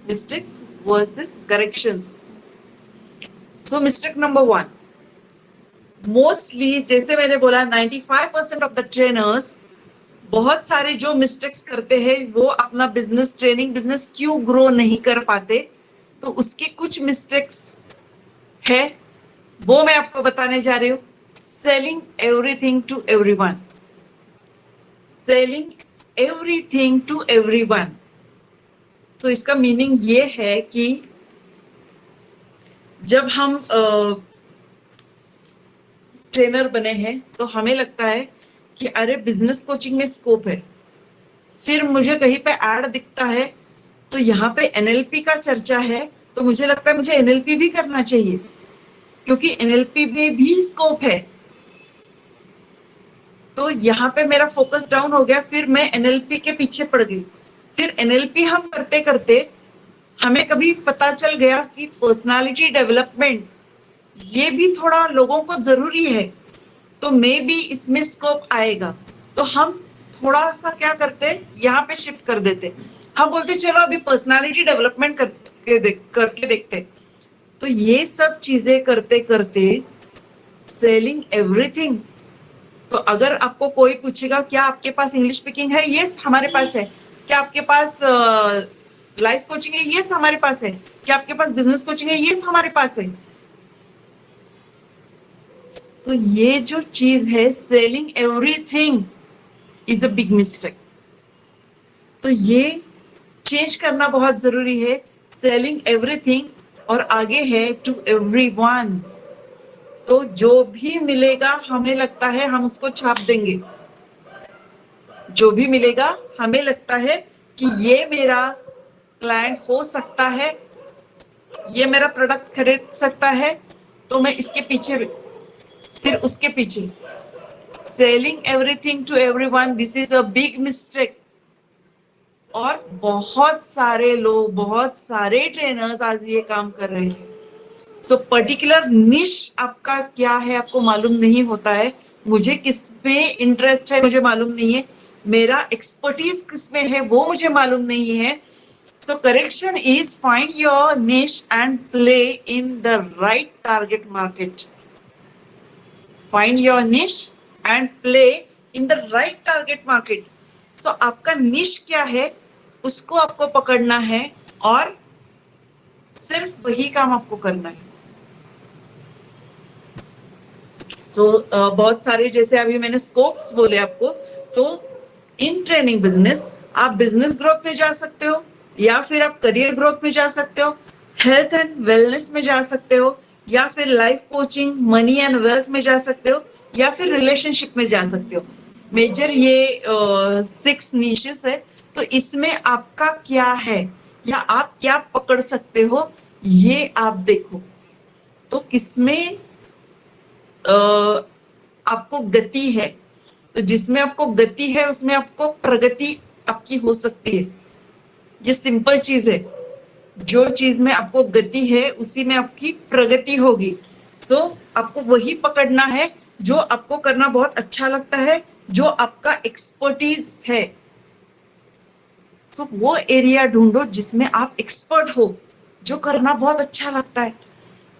Mistakes versus corrections. So mistake number 1, mostly जैसे मैंने बोला 95% ऑफ द ट्रेनर्स बहुत सारे जो मिस्टेक्स करते हैं वो अपना बिजनेस ट्रेनिंग बिजनेस क्यों ग्रो नहीं कर पाते, तो उसके कुछ मिस्टेक्स है वो मैं आपको बताने जा रही हूँ। Selling everything to everyone, selling everything to everyone. So इसका मीनिंग ये है कि जब हम ट्रेनर बने हैं तो हमें लगता है कि अरे बिजनेस कोचिंग में स्कोप है, फिर मुझे कहीं पे ऐड दिखता है तो यहाँ पे एनएलपी का चर्चा है, तो मुझे लगता है मुझे एनएलपी भी करना चाहिए क्योंकि एनएलपी में भी स्कोप है। तो यहाँ पे मेरा फोकस डाउन हो गया, फिर मैं एनएलपी के पीछे पड़ गई। फिर एनएलपी हम करते करते हमें कभी पता चल गया कि पर्सनालिटी डेवलपमेंट ये भी थोड़ा लोगों को जरूरी है, तो मे भी इसमें स्कोप आएगा। तो हम थोड़ा सा क्या करते, यहाँ पे शिफ्ट कर देते, हम बोलते चलो अभी पर्सनालिटी डेवलपमेंट करके देखते। तो ये सब चीजें करते करते सेलिंग एवरीथिंग। तो अगर आपको कोई पूछेगा क्या आपके पास इंग्लिश स्पीकिंग है, यस हमारे पास है। क्या आपके पास लाइफ कोचिंग है, यस हमारे पास है। क्या आपके पास बिजनेस कोचिंग है, यस हमारे पास है। तो ये जो चीज है selling everything is a big mistake. तो ये चेंज करना बहुत जरूरी है, सेलिंग एवरीथिंग। और आगे है टू एवरीवन। तो जो भी मिलेगा हमें लगता है हम उसको छाप देंगे, जो भी मिलेगा हमें लगता है कि ये मेरा क्लाइंट हो सकता है, ये मेरा प्रोडक्ट खरीद सकता है, तो मैं इसके पीछे, फिर उसके पीछे। Selling everything to everyone, this is a big mistake. और बहुत सारे लोग, बहुत सारे ट्रेनर्स आज ये काम कर रहे हैं। सो पर्टिकुलर निश आपका क्या है आपको मालूम नहीं होता है। मुझे किस में इंटरेस्ट है मुझे मालूम नहीं है, मेरा एक्सपर्टीज किस में है वो मुझे मालूम नहीं है। So correction is find your niche and play in the right target market. Find your niche and play in the right target market. So आपका निश क्या है उसको आपको पकड़ना है और सिर्फ वही काम आपको करना है। बहुत सारे जैसे अभी मैंने स्कोप्स बोले आपको, तो इन ट्रेनिंग बिजनेस आप बिजनेस ग्रोथ में जा सकते हो, या फिर आप करियर ग्रोथ में जा सकते हो, हेल्थ एंड वेलनेस में जा सकते हो, या फिर life coaching money and wealth में जा सकते हो, या फिर रिलेशनशिप में जा सकते हो। मेजर ये 6 नीशेस है। तो इसमें आपका क्या है या आप क्या पकड़ सकते हो ये आप देखो। तो किसमें आपको गति है, तो जिसमें आपको गति है उसमें आपको प्रगति आपकी हो सकती है। ये सिंपल चीज है, जो चीज में आपको गति है उसी में आपकी प्रगति होगी। सो आपको वही पकड़ना है जो आपको करना बहुत अच्छा लगता है, जो आपका एक्सपर्टीज है। सो वो एरिया ढूंढो जिसमें आप एक्सपर्ट हो, जो करना बहुत अच्छा लगता है,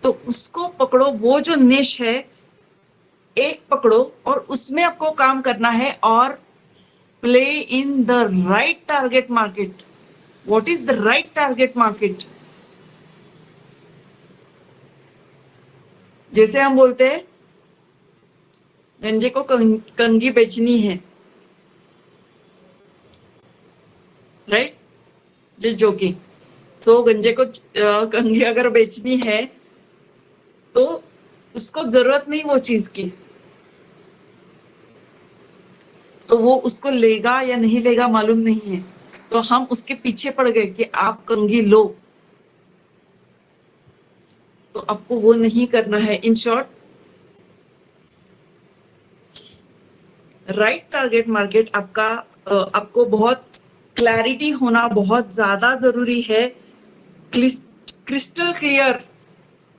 तो उसको पकड़ो। वो जो निश है एक पकड़ो और उसमें आपको काम करना है और play in the right target market. What is the right target market? जैसे हम बोलते हैं गंजे को कंगी बेचनी है, राइट, जस्ट जोकिंग। सो गंजे को कंगी अगर बेचनी है तो उसको जरूरत नहीं वो चीज की, तो वो उसको लेगा या नहीं लेगा मालूम नहीं है, तो हम उसके पीछे पड़ गए कि आप कंगी लो, तो आपको वो नहीं करना है। In short, right target market आपका आपको बहुत क्लैरिटी होना बहुत ज्यादा जरूरी है। Crystal clear,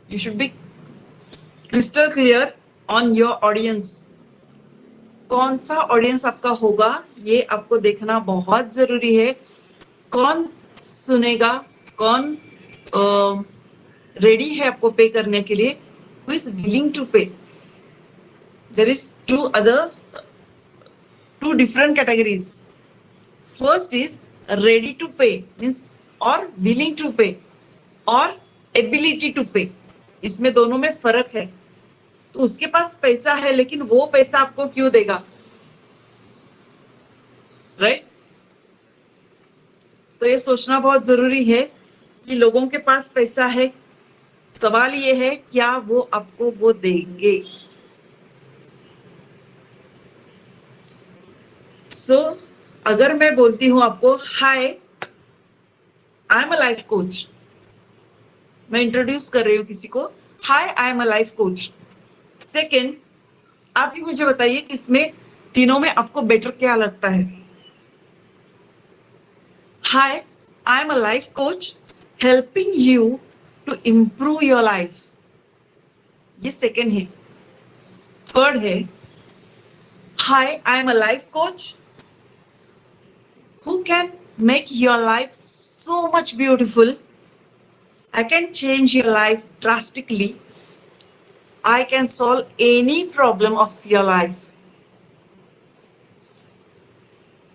you should be crystal clear on your audience. कौन सा ऑडियंस आपका होगा ये आपको देखना बहुत जरूरी है। कौन सुनेगा, कौन रेडी है आपको पे करने के लिए, who is willing to pay. There is two different categories. First is ready to pay, means or willing to pay or ability to pay. इसमें दोनों में फर्क है. तो उसके पास पैसा है लेकिन वो पैसा आपको क्यों देगा, राइट? तो ये सोचना बहुत जरूरी है कि लोगों के पास पैसा है, सवाल ये है क्या वो आपको वो देंगे. अगर मैं बोलती हूं आपको hi I am a life coach, मैं इंट्रोड्यूस कर रही हूं किसी को, hi I am a life coach. Second, आप ही मुझे बताइए कि इसमें तीनों में आपको बेटर क्या लगता है. Hi I am a life coach helping you to improve your life, ये सेकेंड है. थर्ड है hi I am a life coach who can make your life so much beautiful. I can change your life drastically. I can solve any problem of your life.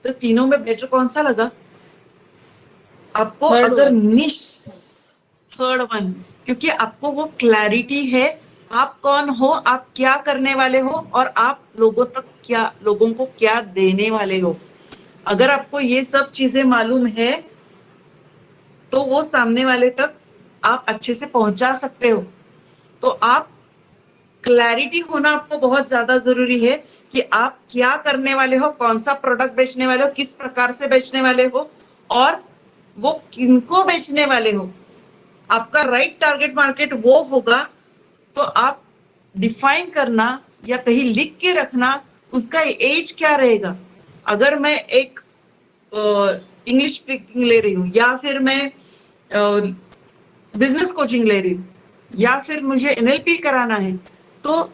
तो तीनों में better कौन सा लगा आपको? अगर निश थर्ड वन, क्योंकि आपको वो क्लैरिटी है आप कौन हो, आप क्या करने वाले हो और आप लोगों को क्या देने वाले हो. अगर आपको ये सब चीजें मालूम है तो वो सामने वाले तक आप अच्छे से पहुंचा सकते हो. तो आप क्लैरिटी होना आपको बहुत ज्यादा जरूरी है कि आप क्या करने वाले हो, कौन सा प्रोडक्ट बेचने वाले हो, किस प्रकार से बेचने वाले हो और वो किनको बेचने वाले हो. आपका राइट टारगेट मार्केट वो होगा तो आप डिफाइन करना या कहीं लिख के रखना उसका एज क्या रहेगा. अगर मैं एक इंग्लिश स्पीकिंग ले रही हूँ या फिर मैं बिजनेस कोचिंग ले रही हूँ या फिर मुझे एनएलपी कराना है, तो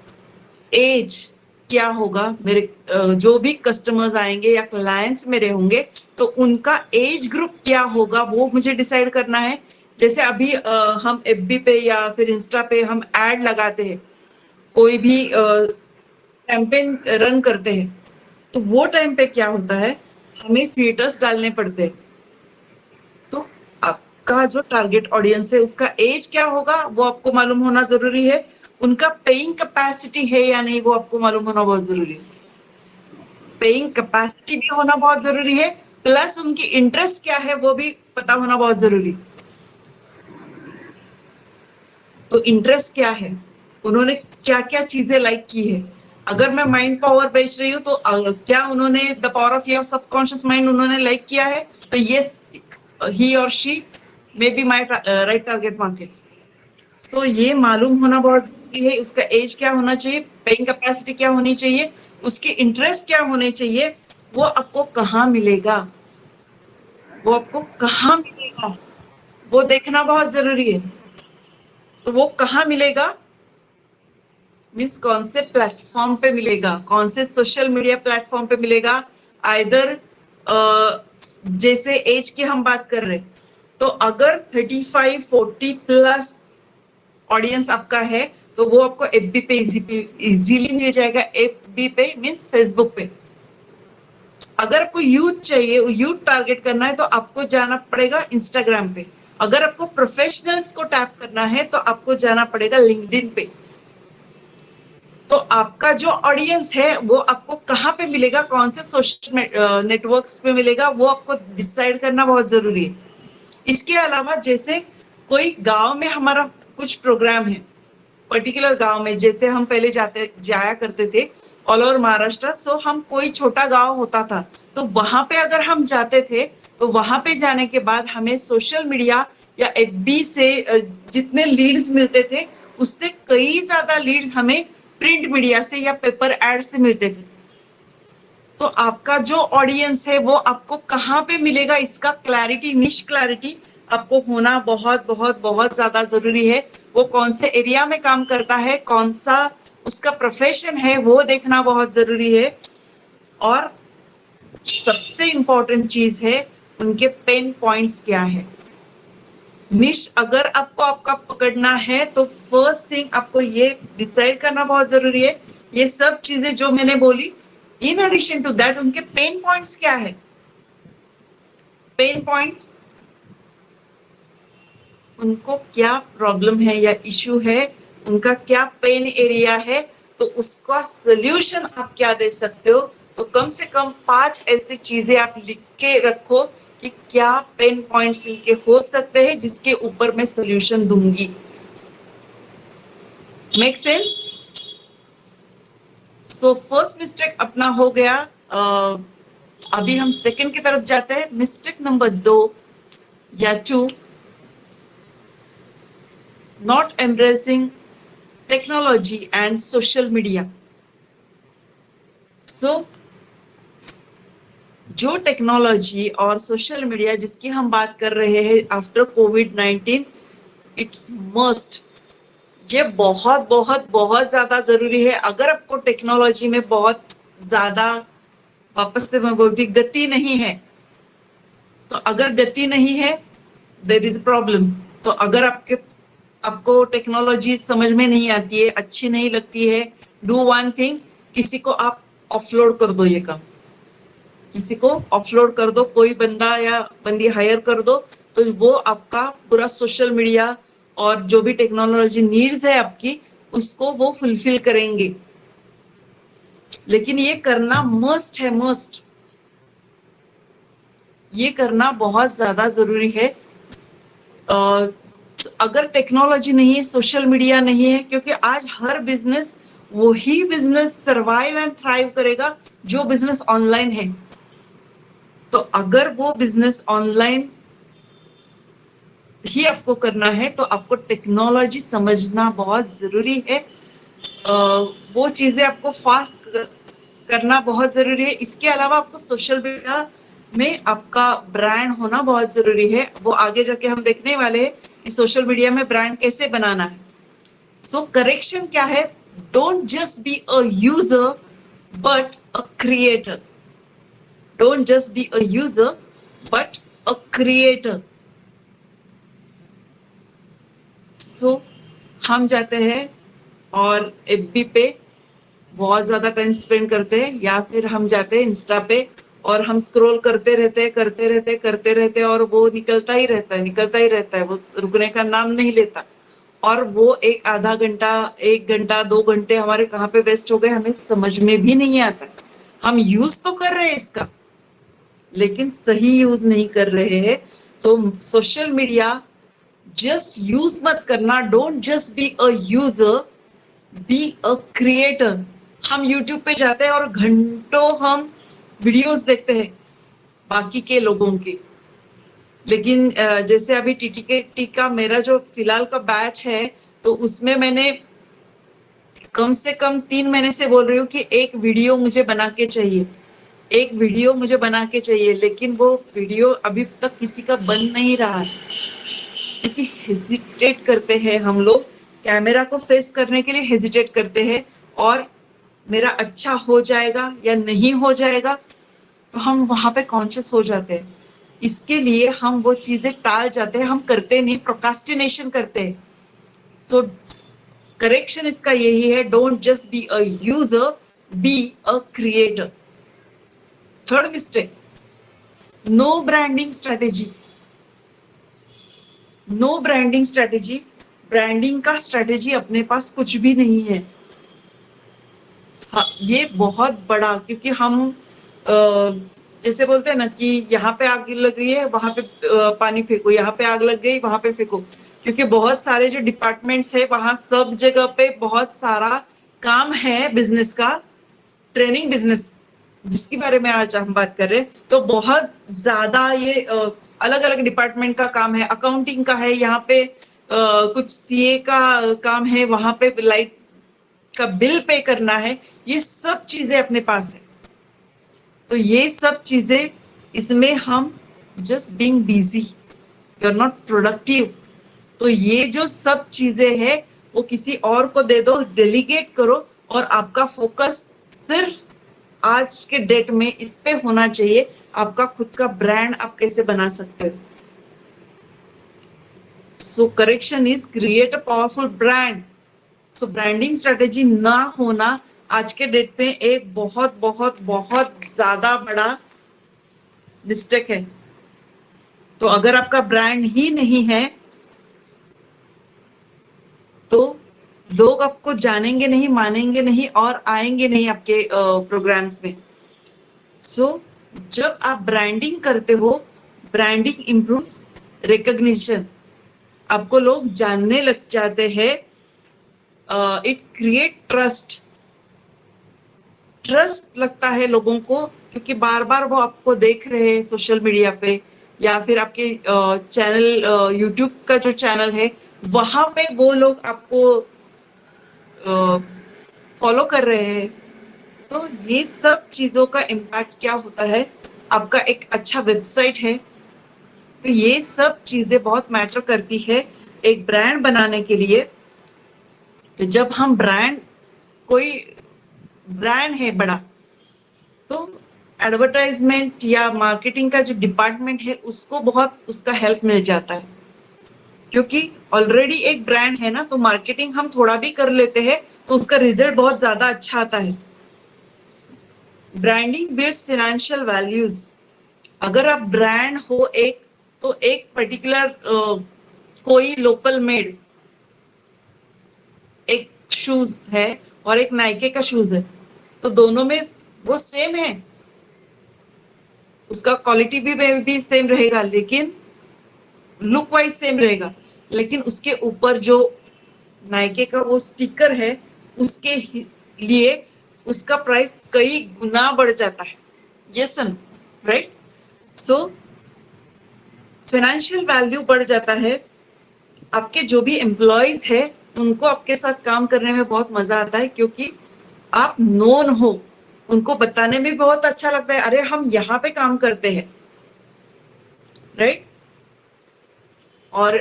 एज क्या होगा, मेरे जो भी कस्टमर्स आएंगे या क्लाइंट्स मेरे होंगे तो उनका एज ग्रुप क्या होगा वो मुझे डिसाइड करना है. जैसे अभी हम एफबी पे या फिर इंस्टा पे हम एड लगाते हैं, कोई भी कैंपेन रन करते हैं, तो वो टाइम पे क्या होता है हमें फिल्टर्स डालने पड़ते हैं. तो आपका जो टारगेट ऑडियंस है उसका एज क्या होगा वो आपको मालूम होना जरूरी है. उनका पेइंग कैपेसिटी है या नहीं वो आपको मालूम होना बहुत जरूरी है. पेइंग कैपेसिटी भी होना बहुत जरूरी है, प्लस उनकी इंटरेस्ट क्या है वो भी पता होना बहुत जरूरी. तो इंटरेस्ट क्या है, उन्होंने क्या क्या चीजें लाइक की है. अगर मैं माइंड पावर बेच रही हूँ तो क्या उन्होंने the power of your subconscious mind उन्होंने लाइक किया है, तो यस ही और she may be my right target market. तो ये मालूम होना बहुत जरूरी है. उसका एज क्या होना चाहिए, पेइंग कैपेसिटी क्या होनी चाहिए, उसके इंटरेस्ट क्या होने चाहिए, वो आपको कहाँ मिलेगा, वो आपको कहाँ मिलेगा वो देखना बहुत जरूरी है. तो वो कहाँ मिलेगा मीन्स कौन से प्लेटफॉर्म पे मिलेगा, कौन से सोशल मीडिया प्लेटफॉर्म पे मिलेगा. आइदर जैसे एज की हम बात कर रहे हैं तो अगर 35-40 प्लस ऑडियंस आपका है तो वो आपको एफबी पे इजीली मिल जाएगा. एफबी पे मीन्स फेसबुक पे. अगर आपको यूथ चाहिए, यूथ टारगेट करना है तो आपको जाना पड़ेगा इंस्टाग्राम पे. अगर आपको प्रोफेशनल्स को टैप करना है तो आपको जाना पड़ेगा लिंक्डइन पे. तो आपका जो ऑडियंस है वो आपको कहाँ पे मिलेगा, कौन से सोशल नेटवर्क्स पे मिलेगा वो आपको डिसाइड करना बहुत जरूरी है. इसके अलावा जैसे कोई गांव में हमारा कुछ प्रोग्राम है, पर्टिकुलर गांव में, जैसे हम पहले जाया करते थे ऑल ओवर महाराष्ट्र. सो हम कोई छोटा गांव होता था तो वहां पे अगर हम जाते थे तो वहां पे जाने के बाद हमें सोशल मीडिया या एफबी से जितने लीड्स मिलते थे उससे कई ज्यादा लीड्स हमें प्रिंट मीडिया से या पेपर एड से मिलते थे. तो आपका जो ऑडियंस है वो आपको कहाँ पे मिलेगा इसका क्लैरिटी, निश क्लैरिटी आपको होना बहुत बहुत बहुत ज्यादा जरूरी है. वो कौन से एरिया में काम करता है, कौन सा उसका प्रोफेशन है वो देखना बहुत जरूरी है. और सबसे इंपॉर्टेंट चीज है उनके पेन पॉइंट्स क्या है. निश अगर आपको आपका पकड़ना है तो फर्स्ट थिंग आपको ये डिसाइड करना बहुत जरूरी है, ये सब चीजें जो मैंने बोली, इन एडिशन टू दैट उनके पेन पॉइंट्स क्या है। पेन पॉइंट्स, उनको क्या प्रॉब्लम है या इश्यू है, उनका क्या पेन एरिया है, तो उसका सोल्यूशन आप क्या दे सकते हो। तो कम से कम 5 ऐसी चीजें आप लिख के रखो कि क्या पेन पॉइंट्स इनके हो सकते हैं जिसके ऊपर मैं सोल्यूशन दूंगी। Make sense? So first mistake अपना हो गया। अभी हम सेकंड की तरफ जाते हैं। मिस्टेक नंबर 2 या 2, not embracing technology and social media. So जो टेक्नोलॉजी और सोशल मीडिया जिसकी हम बात कर रहे हैं आफ्टर कोविड-19, इट्स मस्ट, ये बहुत बहुत बहुत ज्यादा जरूरी है। अगर आपको टेक्नोलॉजी में बहुत ज्यादा, वापस से मैं बोलती, गति नहीं है, तो अगर गति नहीं है देयर इज प्रॉब्लम। तो अगर आपको टेक्नोलॉजी समझ में नहीं आती है, अच्छी नहीं लगती है, डू वन थिंग, किसी को आप ऑफलोड कर दो, ये काम किसी को ऑफलोड कर दो, कोई बंदा या बंदी हायर कर दो, तो वो आपका पूरा सोशल मीडिया और जो भी टेक्नोलॉजी नीड्स है आपकी, उसको वो फुलफिल करेंगे। लेकिन ये करना मस्ट है, मस्ट, ये करना बहुत ज्यादा जरूरी है। अगर टेक्नोलॉजी नहीं है, सोशल मीडिया नहीं है, क्योंकि आज हर बिजनेस, वही बिजनेस सर्वाइव एंड थ्राइव करेगा जो बिजनेस ऑनलाइन है। तो अगर वो बिजनेस ऑनलाइन ही आपको करना है तो आपको टेक्नोलॉजी समझना बहुत जरूरी है। वो चीजें आपको फास्ट करना बहुत जरूरी है। इसके अलावा आपको सोशल मीडिया में आपका ब्रांड होना बहुत जरूरी है। वो आगे जाके हम देखने वाले हैं कि सोशल मीडिया में ब्रांड कैसे बनाना है। सो करेक्शन क्या है? Don't just be a user but a creator. Don't just be a user but a creator. So हम जाते हैं और एफबी पे बहुत ज्यादा टाइम स्पेंड करते हैं, या फिर हम जाते हैं इंस्टा पे और हम स्क्रॉल करते रहते और वो निकलता ही रहता है, निकलता ही रहता है, वो रुकने का नाम नहीं लेता। और वो एक आधा घंटा, 1 घंटा, 2 घंटे हमारे कहाँ पे वेस्ट हो गए हमें समझ में भी नहीं आता। हम यूज तो कर रहे हैं इसका, लेकिन सही यूज नहीं कर रहे हैं। तो सोशल मीडिया जस्ट यूज मत करना। Don't just be a user, be a creator. हम यूट्यूब पे जाते हैं और घंटों हम वीडियोस देखते हैं बाकी के लोगों के, लेकिन जैसे अभी टीटीके का मेरा जो फिलहाल का बैच है, तो उसमें मैंने कम से कम 3 महीने से बोल रही हूँ कि एक वीडियो मुझे बना के चाहिए, एक वीडियो मुझे बना के चाहिए, लेकिन वो वीडियो अभी तक किसी का बन नहीं रहा है, क्योंकि हेजिटेट करते हैं हम लोग, कैमरा को फेस करने के लिए हेजिटेट करते हैं, और मेरा अच्छा हो जाएगा या नहीं हो जाएगा, तो हम वहां पे कॉन्शियस हो जाते हैं। इसके लिए हम वो चीजें टाल जाते हैं, हम करते नहीं, प्रोकास्टिनेशन करते हैं। सो करेक्शन इसका यही है, don't just be a user, be a creator. Third mistake, no branding strategy. No branding strategy, branding का स्ट्रेटेजी अपने पास कुछ भी नहीं है। हाँ, ये बहुत बड़ा, क्योंकि हम जैसे बोलते हैं ना कि यहाँ पे आग लग रही है, वहां पे पानी फेंको, यहाँ पे आग लग गई वहां पे फेंको, क्योंकि बहुत सारे जो डिपार्टमेंट्स है वहां सब जगह पे बहुत सारा काम है बिजनेस का, ट्रेनिंग बिजनेस जिसके बारे में आज हम बात कर रहे हैं, तो बहुत ज्यादा ये अलग अलग डिपार्टमेंट का काम है। अकाउंटिंग का है, यहाँ पे कुछ सीए का काम है, वहां पे लाइट का बिल पे करना है, ये सब चीजें अपने पास है। तो ये सब चीजें, इसमें हम just being busy, you are not productive. तो ये जो सब चीजें हैं वो किसी और को दे दो, डेलीगेट करो, और आपका फोकस सिर्फ आज के डेट में इस पे होना चाहिए, आपका खुद का ब्रांड आप कैसे बना सकते हो। So correction is create a powerful brand. So branding strategy ना होना आज के डेट पे एक बहुत बहुत बहुत ज्यादा बड़ा मिस्टेक है। तो अगर आपका ब्रांड ही नहीं है तो लोग आपको जानेंगे नहीं, मानेंगे नहीं और आएंगे नहीं आपके प्रोग्राम्स में। सो जब आप ब्रांडिंग करते हो, ब्रांडिंग इम्प्रूव्स रिकॉग्निशन, आपको लोग जानने लग जाते हैं। इट क्रिएट ट्रस्ट, ट्रस्ट लगता है लोगों को क्योंकि बार बार वो आपको देख रहे हैं सोशल मीडिया पे या फिर आपके चैनल, यूट्यूब का जो चैनल है वहां पे वो लोग आपको फॉलो कर रहे हैं। तो ये सब चीजों का इम्पैक्ट क्या होता है, आपका एक अच्छा वेबसाइट है, तो ये सब चीजें बहुत मैटर करती है एक ब्रांड बनाने के लिए। तो जब हम कोई ब्रांड है बड़ा, तो एडवर्टाइजमेंट या मार्केटिंग का जो डिपार्टमेंट है उसको बहुत उसका हेल्प मिल जाता है, क्योंकि ऑलरेडी एक ब्रांड है ना, तो मार्केटिंग हम थोड़ा भी कर लेते हैं तो उसका रिजल्ट बहुत ज्यादा अच्छा आता है। Branding builds financial values. अगर आप ब्रांड हो एक, तो एक पर्टिकुलर कोई लोकल मेड एक शूज है और एक नाइके का शूज है, तो दोनों में वो सेम है, उसका क्वालिटी भी सेम रहेगा, लेकिन लुक वाइज सेम रहेगा, लेकिन उसके ऊपर जो नाइके का वो स्टिकर है उसके लिए उसका प्राइस कई गुना बढ़ जाता है। Yes right. So financial value बढ़ जाता है। आपके जो भी एम्प्लॉयज है उनको आपके साथ काम करने में बहुत मजा आता है, क्योंकि आप नोन हो, उनको बताने में भी बहुत अच्छा लगता है, अरे हम यहाँ पे काम करते हैं, राइट। और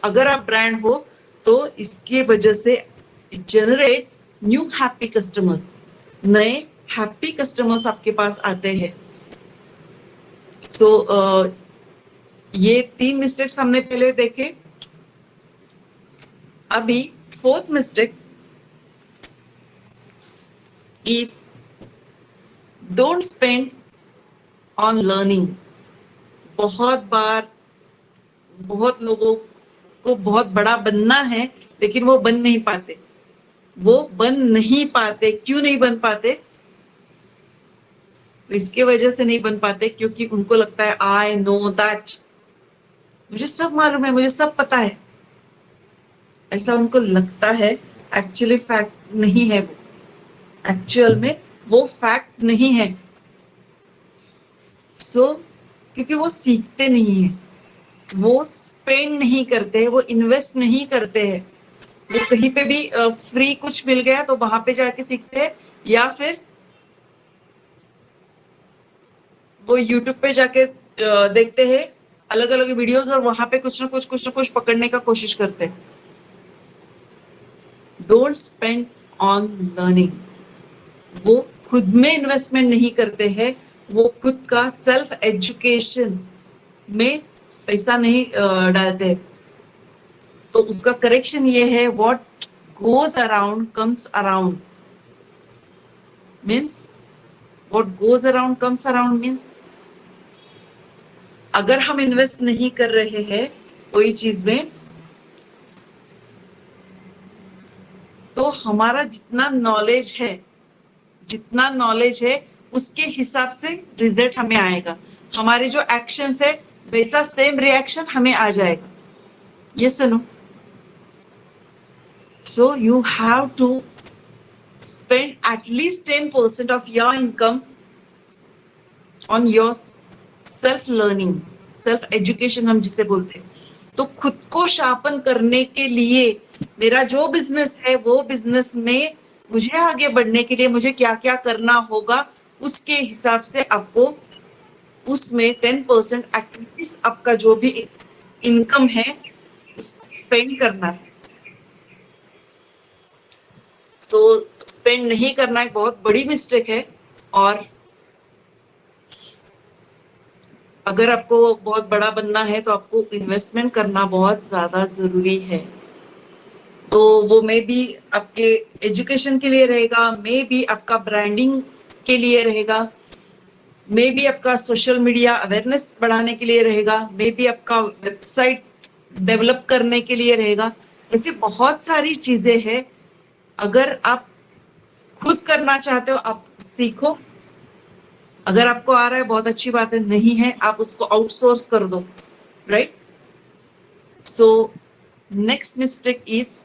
अगर आप ब्रांड हो तो इसकी वजह से it generates new happy customers, नए हैप्पी कस्टमर्स आपके पास आते हैं। सो ये 3 मिस्टेक्स हमने पहले देखे। अभी 4th mistake is don't spend on learning. बहुत बार बहुत लोगों को बहुत बड़ा बनना है लेकिन वो बन नहीं पाते। वो बन नहीं पाते, क्यों नहीं बन पाते? तो इसके वजह से नहीं बन पाते क्योंकि उनको लगता है आई नो दैट, मुझे सब मालूम है, मुझे सब पता है। ऐसा उनको लगता है, एक्चुअली फैक्ट नहीं है वो। एक्चुअल में वो फैक्ट नहीं है। क्योंकि वो सीखते नहीं है, वो स्पेंड नहीं करते हैं, वो इन्वेस्ट नहीं करते हैं। वो कहीं पे भी फ्री कुछ मिल गया तो वहां पे जाके सीखते हैं, या फिर वो यूट्यूब पे जाके देखते हैं अलग अलग वीडियोस और वहां पे कुछ ना कुछ पकड़ने का कोशिश करते हैं। Don't spend on learning. वो खुद में इन्वेस्टमेंट नहीं करते हैं, वो खुद का सेल्फ एजुकेशन में पैसा नहीं डालते। तो उसका करेक्शन ये है, what goes around comes around. Means what goes around comes around means अगर हम इन्वेस्ट नहीं कर रहे हैं कोई चीज में, तो हमारा जितना नॉलेज है उसके हिसाब से रिजल्ट हमें आएगा। हमारे जो एक्शंस है वैसा सेम रिएक्शन हमें आ जाएगा। Yes no. So you have to spend at least 10% of your income on your self learning, self education हम जिसे बोलते हैं। तो खुद को शार्पन करने के लिए मेरा जो बिजनेस है वो बिजनेस में मुझे आगे बढ़ने के लिए मुझे क्या क्या करना होगा, उसके हिसाब से आपको उसमें 10% एटलीस्ट आपका जो भी इनकम है उसको स्पेंड करना है। सो स्पेंड नहीं करना एक बहुत बड़ी मिस्टेक है। और अगर आपको बहुत बड़ा बनना है तो आपको इन्वेस्टमेंट करना बहुत ज्यादा जरूरी है। तो वो मे बी आपके एजुकेशन के लिए रहेगा, मे बी आपका ब्रांडिंग के लिए रहेगा, मे बी आपका सोशल मीडिया अवेयरनेस बढ़ाने के लिए रहेगा, मे बी आपका वेबसाइट डेवलप करने के लिए रहेगा। ऐसी बहुत सारी चीजें हैं। अगर आप खुद करना चाहते हो आप सीखो, अगर आपको आ रहा है बहुत अच्छी बात है, नहीं है आप उसको आउटसोर्स कर दो, right? So next mistake is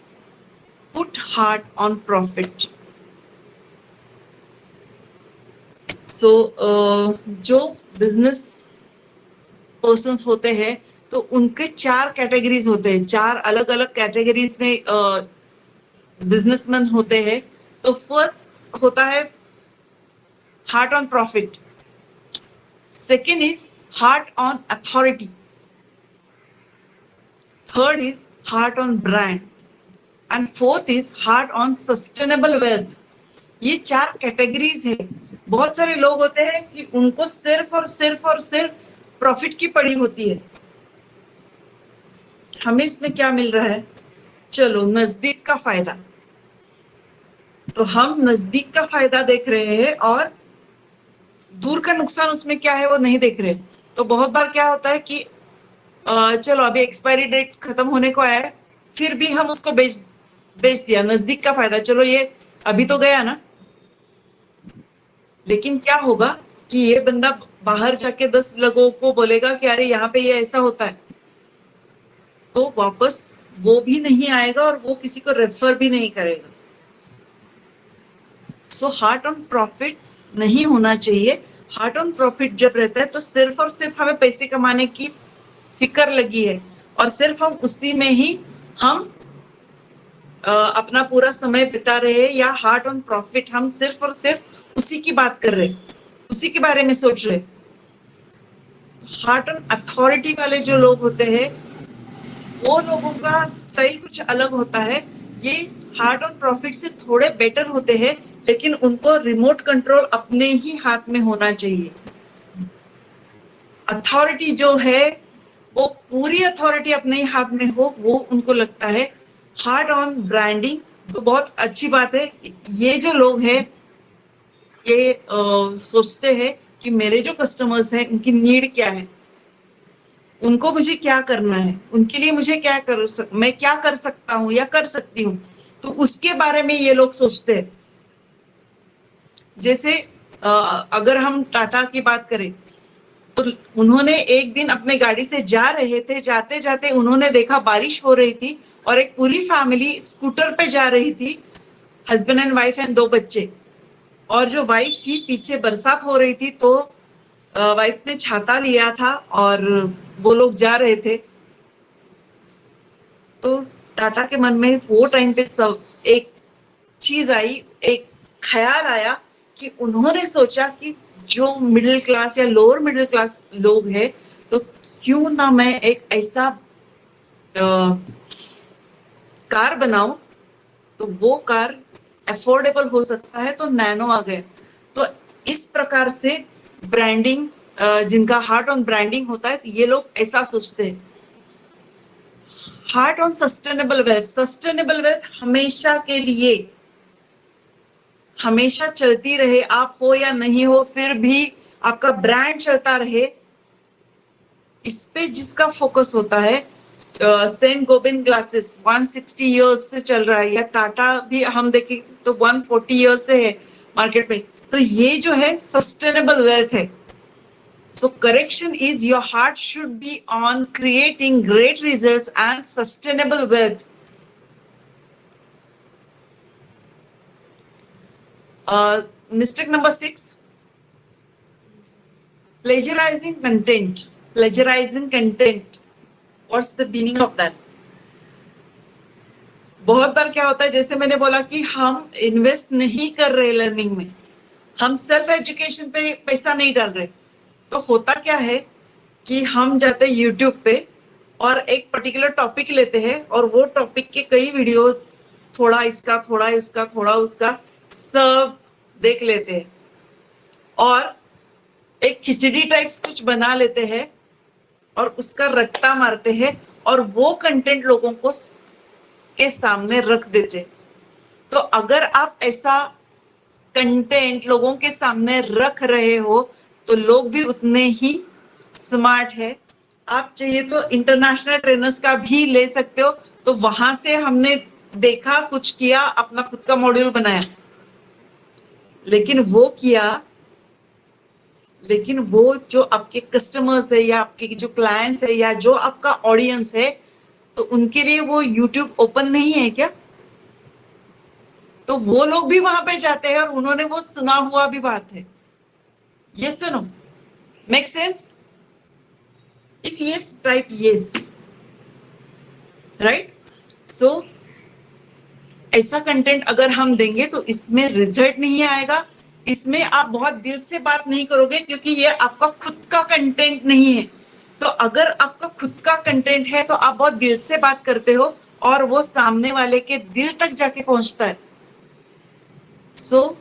put heart on profit. So जो बिजनेस पर्सन्स होते हैं तो उनके 4 कैटेगरीज होते हैं, 4 अलग अलग कैटेगरीज में बिजनेसमैन होते हैं। तो फर्स्ट होता है heart on profit, second is heart on authority, third is heart on brand and fourth is heart on sustainable wealth. ये 4 कैटेगरीज है। बहुत सारे लोग होते हैं कि उनको सिर्फ और सिर्फ और सिर्फ प्रॉफिट की पड़ी होती है। हमें इसमें क्या मिल रहा है? चलो नजदीक का फायदा, तो हम नजदीक का फायदा देख रहे हैं और दूर का नुकसान उसमें क्या है वो नहीं देख रहे। तो बहुत बार क्या होता है कि चलो अभी एक्सपायरी डेट खत्म होने को आया है, फिर भी हम उसको बेच दिया। नजदीक का फायदा, चलो ये अभी तो गया ना, लेकिन क्या होगा कि ये बंदा बाहर जाके 10 लोगों को बोलेगा कि अरे यहाँ पे ये ऐसा होता है, तो वापस वो भी नहीं आएगा और वो किसी को रेफर भी नहीं करेगा। सो हार्ट ऑन प्रॉफिट नहीं होना चाहिए। हार्ट ऑन प्रॉफिट जब रहता है तो सिर्फ और सिर्फ हमें पैसे कमाने की फिक्र लगी है और सिर्फ हम उसी में ही हम अपना पूरा समय बिता रहे हैं, या हार्ट ऑन प्रॉफिट हम सिर्फ और सिर्फ उसी की बात कर रहे, उसी के बारे में सोच रहे। हार्ट ऑन अथॉरिटी वाले जो लोग होते हैं वो लोगों का स्टाइल कुछ अलग होता है। ये हार्ट ऑन प्रॉफिट से थोड़े बेटर होते हैं, लेकिन उनको रिमोट कंट्रोल अपने ही हाथ में होना चाहिए। अथॉरिटी जो है वो पूरी अथॉरिटी अपने ही हाथ में हो, वो उनको लगता है। हार्ट ऑन ब्रांडिंग तो बहुत अच्छी बात है। ये जो लोग हैं ये सोचते हैं कि मेरे जो कस्टमर्स हैं उनकी नीड क्या है, उनको मुझे क्या करना है, उनके लिए मुझे मैं क्या कर सकता हूँ या कर सकती हूँ, तो उसके बारे में ये लोग सोचते हैं। जैसे अगर हम टाटा की बात करें तो उन्होंने एक दिन अपने गाड़ी से जा रहे थे, जाते जाते उन्होंने देखा बारिश हो रही थी और एक पूरी फैमिली स्कूटर पे जा रही थी, हस्बैंड एंड वाइफ एंड 2 बच्चे। और जो वाइफ थी पीछे बरसात हो रही थी, तो वाइफ ने छाता लिया था और वो लोग जा रहे थे। तो टाटा के मन में वो टाइम पे सब एक चीज आई, एक ख्याल आया कि उन्होंने सोचा कि जो मिडिल क्लास या लोअर मिडिल क्लास लोग हैं, तो क्यों ना मैं एक ऐसा कार बनाऊं, तो वो कार अफोर्डेबल हो सकता है, तो नैनो आ गया। तो इस प्रकार से ब्रांडिंग, जिनका हार्ट ऑन ब्रांडिंग होता है, तो ये लोग ऐसा सोचते हैं। Heart on sustainable wealth, sustainable wealth हमेशा के लिए, हमेशा चलती रहे, आप हो या नहीं हो फिर भी आपका ब्रांड चलता रहे, इस पे जिसका फोकस होता है। सेंट गोबिंद ग्लासेस 160 इयर्स से चल रहा है, या टाटा भी हम देखें तो 140 इयर्स से है मार्केट में। तो ये जो है सस्टेनेबल वेल्थ है। So correction is your heart should be on creating great results and sustainable wealth. Mistake number 6, plagiarizing content. Plagiarizing content. What's the meaning of that? बहुत बार क्या होता है, जैसे मैंने बोला कि हम इन्वेस्ट नहीं कर रहे लर्निंग में, हम सेल्फ एजुकेशन पे पैसा नहीं डाल रहे, तो होता क्या है कि हम जाते हैं यूट्यूब पे और एक पर्टिकुलर टॉपिक लेते हैं और वो टॉपिक के कई वीडियोस, थोड़ा इसका थोड़ा इसका थोड़ा उसका, सब देख लेते हैं और एक खिचड़ी टाइप्स कुछ बना लेते हैं और उसका रट्टा मारते हैं और वो कंटेंट लोगों को के सामने रख देते। तो अगर आप ऐसा कंटेंट लोगों के सामने रख रहे हो तो लोग भी उतने ही स्मार्ट है। आप चाहिए तो इंटरनेशनल ट्रेनर्स का भी ले सकते हो, तो वहां से हमने देखा, कुछ किया, अपना खुद का मॉड्यूल बनाया, लेकिन वो जो आपके कस्टमर्स है या आपके जो क्लाइंट्स है या जो आपका ऑडियंस है, तो उनके लिए वो यूट्यूब ओपन नहीं है क्या? तो वो लोग भी वहां पे जाते हैं और उन्होंने वो सुना हुआ भी बात है। यस और no? Make sense? If yes, type yes. Right? So ऐसा कंटेंट अगर हम देंगे तो इसमें रिजल्ट नहीं आएगा, इसमें आप बहुत दिल से बात नहीं करोगे, क्योंकि ये आपका खुद का कंटेंट नहीं है। तो अगर आपका खुद का कंटेंट है तो आप बहुत दिल से बात करते हो और वो सामने वाले के दिल तक जाके पहुंचता है। सो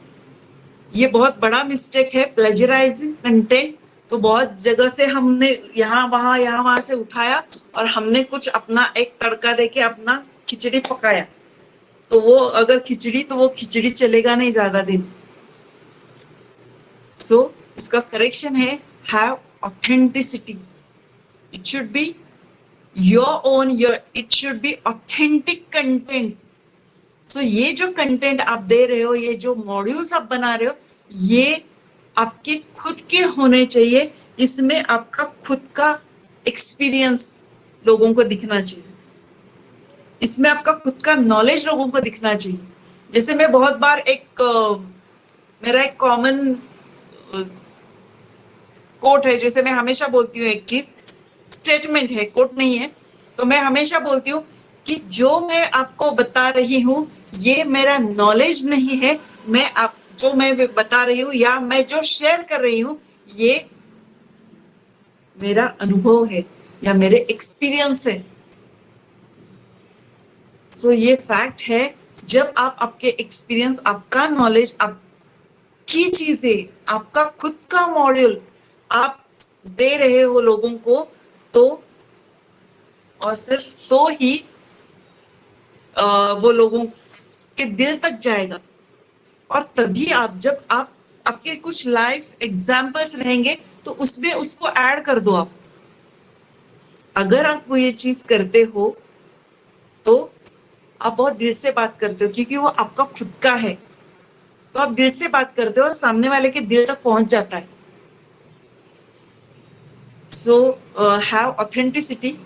ये बहुत बड़ा मिस्टेक है, प्लेजराइजिंग कंटेंट। तो बहुत जगह से हमने यहाँ वहां से उठाया और हमने कुछ अपना एक तड़का देके अपना खिचड़ी पकाया, तो वो अगर खिचड़ी, तो वो खिचड़ी चलेगा नहीं ज्यादा दिन। सो इसका करेक्शन है, have authenticity. It should be your own, it should be authentic content. So ये जो कंटेंट आप दे रहे हो, ये जो मॉड्यूल्स आप बना रहे हो, ये आपके खुद के होने चाहिए। इसमें आपका खुद का एक्सपीरियंस लोगों को दिखना चाहिए, इसमें आपका खुद का नॉलेज लोगों को दिखना चाहिए। जैसे मैं बहुत बार मेरा एक कॉमन कोट है, जैसे मैं हमेशा बोलती हूँ, एक चीज स्टेटमेंट है, कोट नहीं है। तो मैं हमेशा बोलती हूँ कि जो मैं आपको बता रही हूँ ये मेरा नॉलेज नहीं है, जो मैं बता रही हूँ या मैं जो शेयर कर रही हूँ ये मेरा अनुभव है या मेरे एक्सपीरियंस है। सो ये फैक्ट है, जब आप आपके एक्सपीरियंस, आपका नॉलेज, आपकी चीजें, आपका खुद का मॉड्यूल आप दे रहे हो लोगों को, तो और सिर्फ तो ही वो लोगों के दिल तक जाएगा। और तभी आप, जब आप आपके कुछ लाइफ एग्जाम्पल्स रहेंगे तो उसमें उसको ऐड कर दो। आप अगर आप वो ये चीज करते हो तो आप बहुत दिल से बात करते हो, क्योंकि वो आपका खुद का है, तो आप दिल से बात करते हो और सामने वाले के दिल तक पहुंच जाता है। So have authenticity,